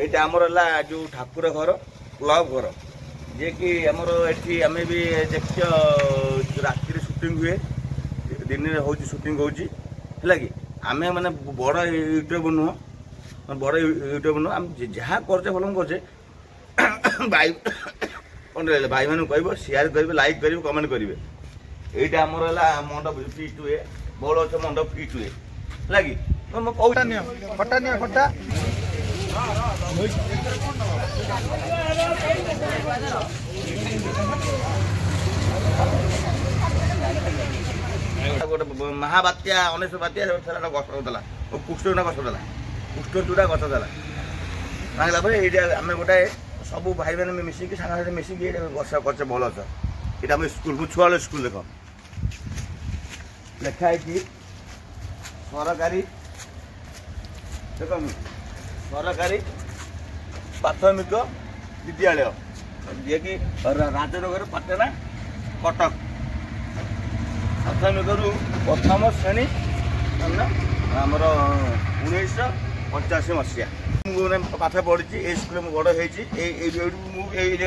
এইটা আমার হলা যে ঠাকুর ঘর ক্লব ঘর যে কি আমার এটি আমি বি দেখছ রাত্রি শুটিং हुए दिन में होची शुटिंग होची है कि आम मैंने बड़ यूट्यूब नुह बड़ यूट्यूब नुह आम जहाँ करचे भल करचे भाई कौन रहा भाई मैंने कह शेयर करेंगे लाइक करेंगे कमेंट करेंगे यहाँ आमर है मंडप फिट हुए बड़ अच्छे मंडप फिट हुए है कि खटा गोटे महाबात्या अनेश बात्या गछ देला पुष्टचूड़ा गछ देला पुष्टचूड़ा गछ देला भांगला आम गोटे सब भाई मैंने मिसिकी सांगे मिसिकी गछ करचे भल अछ ये आम स्कूल छुआ स्कूल देख लिखाई सरकारी देख सरकारी प्राथमिक विद्यालय जी कि राजनगर पाटना कटक प्राथमिक प्रथम श्रेणी आमर 1985 मसीहा पाठ पढ़ी ये स्कूल में बड़ होती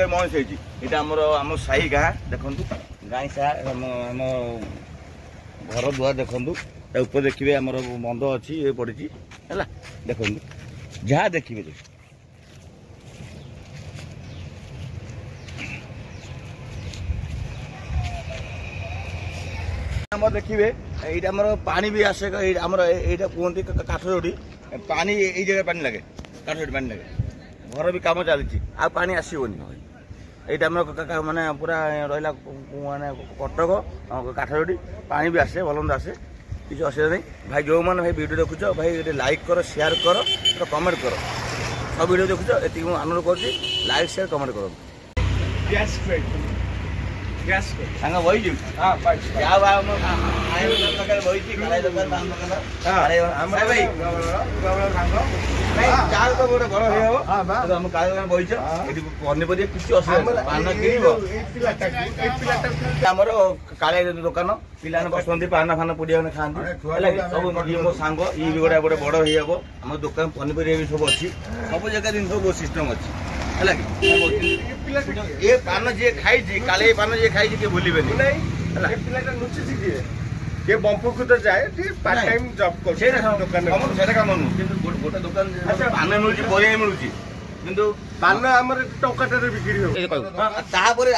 मनीष होती यहाँ आम साई गाँ देखु गाई सा आम घर दुआर देखु ऊपर देखिए आमर बंध अच्छी ये पड़ी है देखु जहाँ देखिए देखिए ये पानी भी आसे आमर यहाँ कहते काठजोड़ी पानी ये जगह पानी लगे काठजोड़ी पानी लगे घर भी कम चलती आ पानी आसोनी यहाँ माने पूरा रहा माने कटक काठजोड़ी पानी भी आसे भल आसे किसी असुविधा नहीं भाई जो मैंने भाई वीडियो देखुच भाई लाइक कर शेयर कर कमेंट कर सब वीडियो देखुच ये अनुरोध कर लाइक शेयर कमेंट कर सांगा वही पनीपरिया किसी असुविधा आमर काले दुकान पिला बसती पाना फाना पुड़िया खाते सब मो सांग ये भी गोटे गोटे बड़ हो आम दुकान पनीपरिया भी सब अच्छी सब जगह जिन सब सिस्टम अच्छी है ये पान जी खाई काले पान जी खाई किए भूल बंपकुद जाए पार्ट टाइम जॉब कर काम गोटे दुकान पान मिलूँ परिया मिलूँ किंतु पान आम टंकाटे बिक्री हो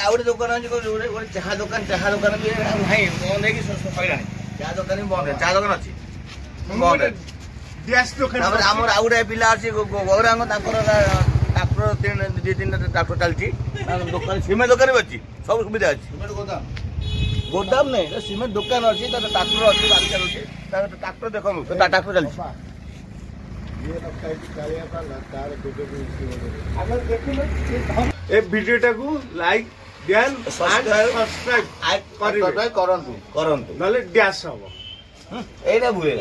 आउे दुकान अच्छे चाह दुकान भी नहीं बंद सैला चाह दुकान भी बंद चाह दुकान अच्छी बंद आम आउे पिला अच्छी गौरांग ट्राक्टर दी तीन ट्राक्टर चलती दुकान सीमेंट दुकान भी अच्छी सब सुविधा अच्छी गोदाम नहीं सीमेंट दुकान अच्छी ट्राक्टर अच्छी गाड़ी चलती ट्राक्टर देखो ट्राक्टर चलती वीडियो को लाइक सब्सक्राइब करंतु डैश हम एटा बुए